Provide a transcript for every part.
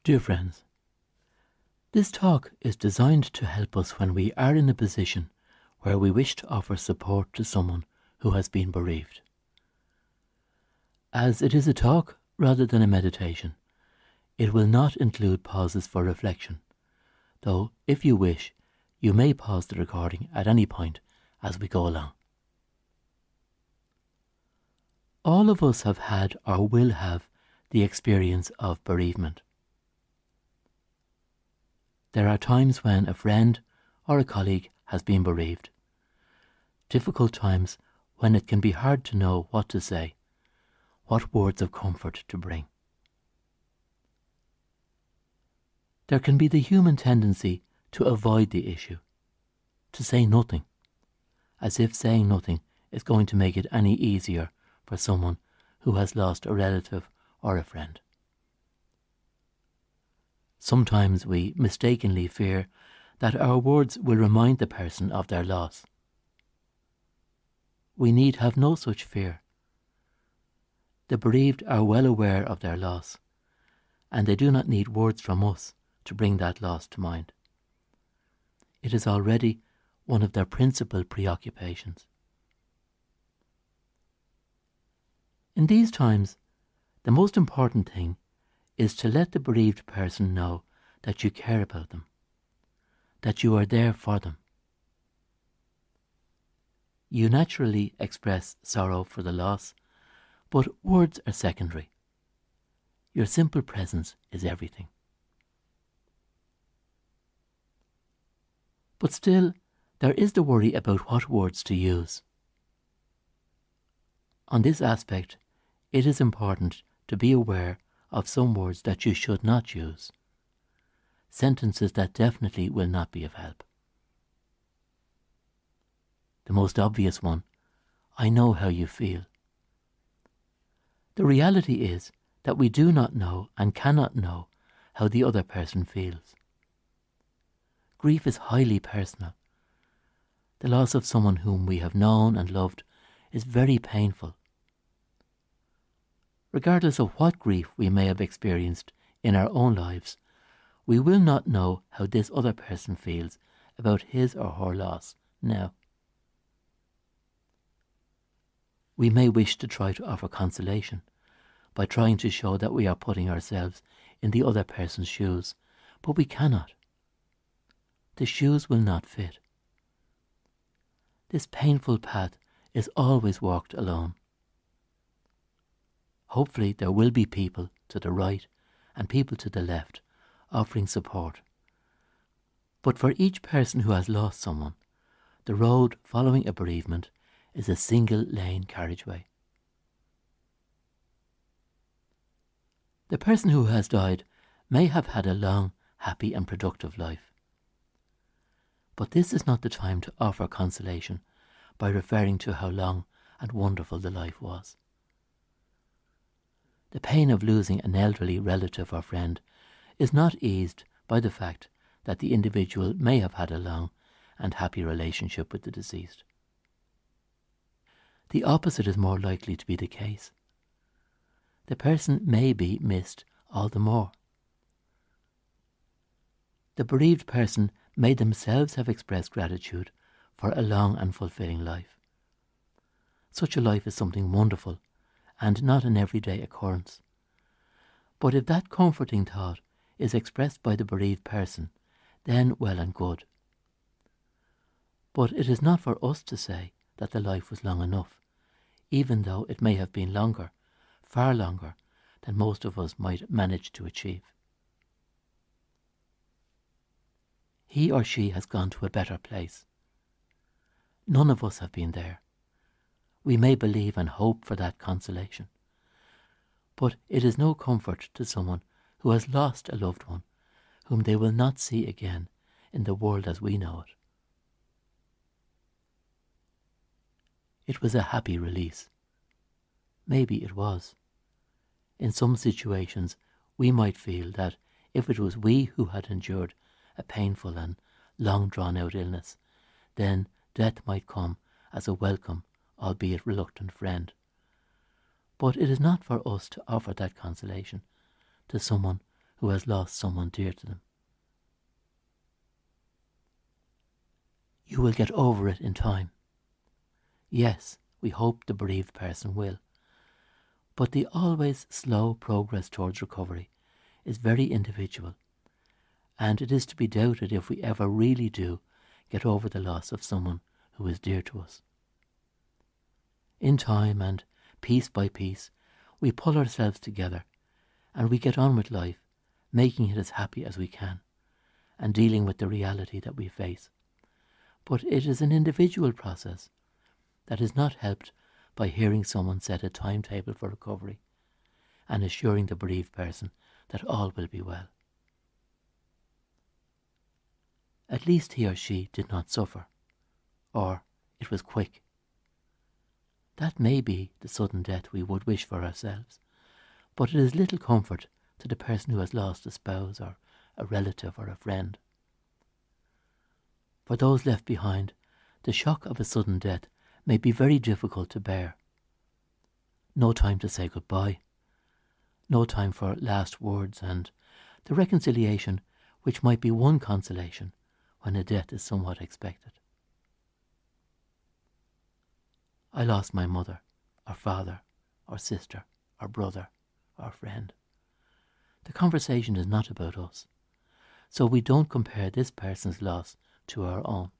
Dear friends, this talk is designed to help us when we are in a position where we wish to offer support to someone who has been bereaved. As it is a talk rather than a meditation, it will not include pauses for reflection, though if you wish, you may pause the recording at any point as we go along. All of us have had or will have the experience of bereavement. There are times when a friend or a colleague has been bereaved. Difficult times when it can be hard to know what to say, what words of comfort to bring. There can be the human tendency to avoid the issue, to say nothing, as if saying nothing is going to make it any easier for someone who has lost a relative or a friend. Sometimes we mistakenly fear that our words will remind the person of their loss. We need have no such fear. The bereaved are well aware of their loss, and they do not need words from us to bring that loss to mind. It is already one of their principal preoccupations. In these times, the most important thing is to let the bereaved person know that you care about them, that you are there for them. You naturally express sorrow for the loss, but words are secondary. Your simple presence is everything. But still, there is the worry about what words to use. On this aspect, it is important to be aware of some words that you should not use, sentences that definitely will not be of help. The most obvious one, I know how you feel. The reality is that we do not know and cannot know how the other person feels. Grief is highly personal. The loss of someone whom we have known and loved is very painful. Regardless of what grief we may have experienced in our own lives, we will not know how this other person feels about his or her loss now. We may wish to try to offer consolation by trying to show that we are putting ourselves in the other person's shoes, but we cannot. The shoes will not fit. This painful path is always walked alone. Hopefully there will be people to the right and people to the left offering support. But for each person who has lost someone, the road following a bereavement is a single-lane carriageway. The person who has died may have had a long, happy and productive life. But this is not the time to offer consolation by referring to how long and wonderful the life was. The pain of losing an elderly relative or friend is not eased by the fact that the individual may have had a long and happy relationship with the deceased. The opposite is more likely to be the case. The person may be missed all the more. The bereaved person may themselves have expressed gratitude for a long and fulfilling life. Such a life is something wonderful and not an everyday occurrence. But if that comforting thought is expressed by the bereaved person, then well and good. But it is not for us to say that the life was long enough, even though it may have been longer, far longer than most of us might manage to achieve. He or she has gone to a better place. None of us have been there. We may believe and hope for that consolation. But it is no comfort to someone who has lost a loved one whom they will not see again in the world as we know it. It was a happy release. Maybe it was. In some situations, we might feel that if it was we who had endured a painful and long drawn-out illness, then death might come as a welcome, albeit reluctant friend. But it is not for us to offer that consolation to someone who has lost someone dear to them. You will get over it in time. Yes, we hope the bereaved person will. But the always slow progress towards recovery is very individual, and it is to be doubted if we ever really do get over the loss of someone who is dear to us. In time and piece by piece, we pull ourselves together and we get on with life, making it as happy as we can and dealing with the reality that we face. But it is an individual process that is not helped by hearing someone set a timetable for recovery and assuring the bereaved person that all will be well. At least he or she did not suffer, or it was quick. That may be the sudden death we would wish for ourselves, but it is little comfort to the person who has lost a spouse or a relative or a friend. For those left behind, the shock of a sudden death may be very difficult to bear. No time to say goodbye, no time for last words, and the reconciliation which might be one consolation when a death is somewhat expected. I lost my mother, or father, or sister, or brother, or friend. The conversation is not about us, so we don't compare this person's loss to our own,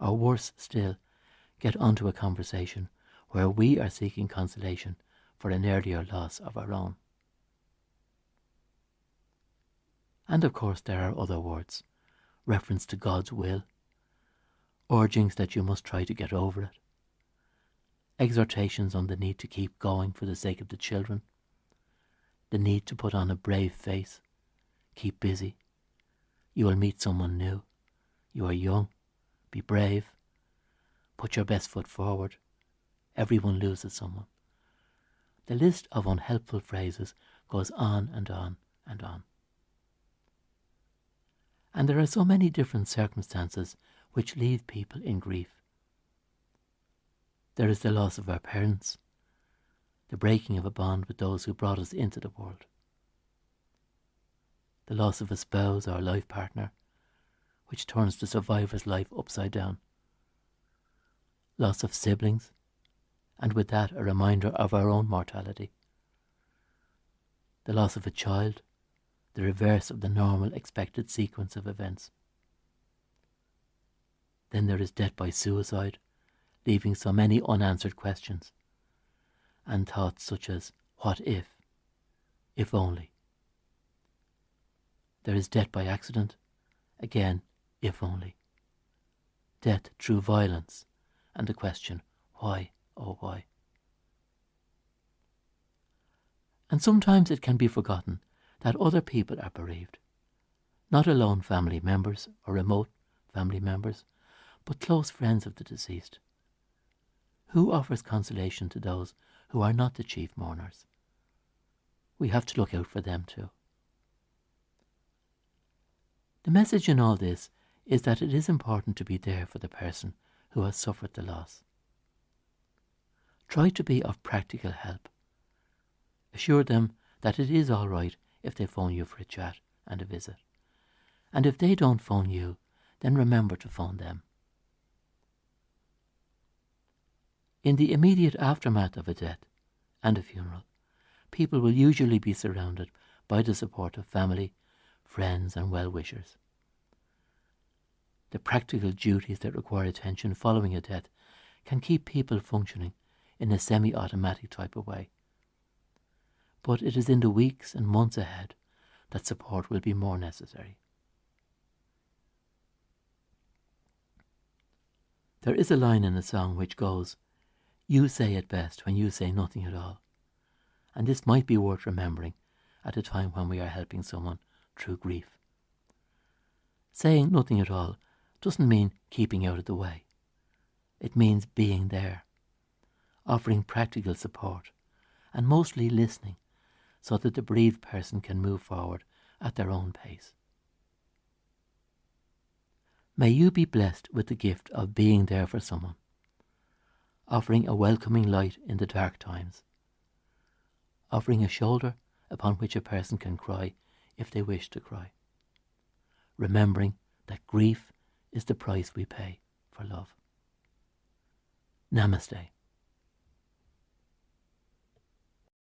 or worse still, get onto a conversation where we are seeking consolation for an earlier loss of our own. And of course there are other words, reference to God's will, urgings that you must try to get over it, exhortations on the need to keep going for the sake of the children, the need to put on a brave face, keep busy, you will meet someone new, you are young, be brave, put your best foot forward, everyone loses someone. The list of unhelpful phrases goes on and on and on. And there are so many different circumstances which leave people in grief. There is the loss of our parents, the breaking of a bond with those who brought us into the world, the loss of a spouse or life partner, which turns the survivor's life upside down, loss of siblings, and with that a reminder of our own mortality, the loss of a child, the reverse of the normal expected sequence of events. Then there is death by suicide, leaving so many unanswered questions, and thoughts such as, what if only. There is death by accident, again, if only. Death through violence, and the question, why, oh why? And sometimes it can be forgotten that other people are bereaved, not alone family members or remote family members, but close friends of the deceased. Who offers consolation to those who are not the chief mourners? We have to look out for them too. The message in all this is that it is important to be there for the person who has suffered the loss. Try to be of practical help. Assure them that it is all right if they phone you for a chat and a visit. And if they don't phone you, then remember to phone them. In the immediate aftermath of a death and a funeral, people will usually be surrounded by the support of family, friends and well-wishers. The practical duties that require attention following a death can keep people functioning in a semi-automatic type of way. But it is in the weeks and months ahead that support will be more necessary. There is a line in the song which goes, "You say it best when you say nothing at all." And this might be worth remembering at a time when we are helping someone through grief. Saying nothing at all doesn't mean keeping out of the way. It means being there, offering practical support, and mostly listening so that the bereaved person can move forward at their own pace. May you be blessed with the gift of being there for someone, offering a welcoming light in the dark times, offering a shoulder upon which a person can cry if they wish to cry, remembering that grief is the price we pay for love. Namaste.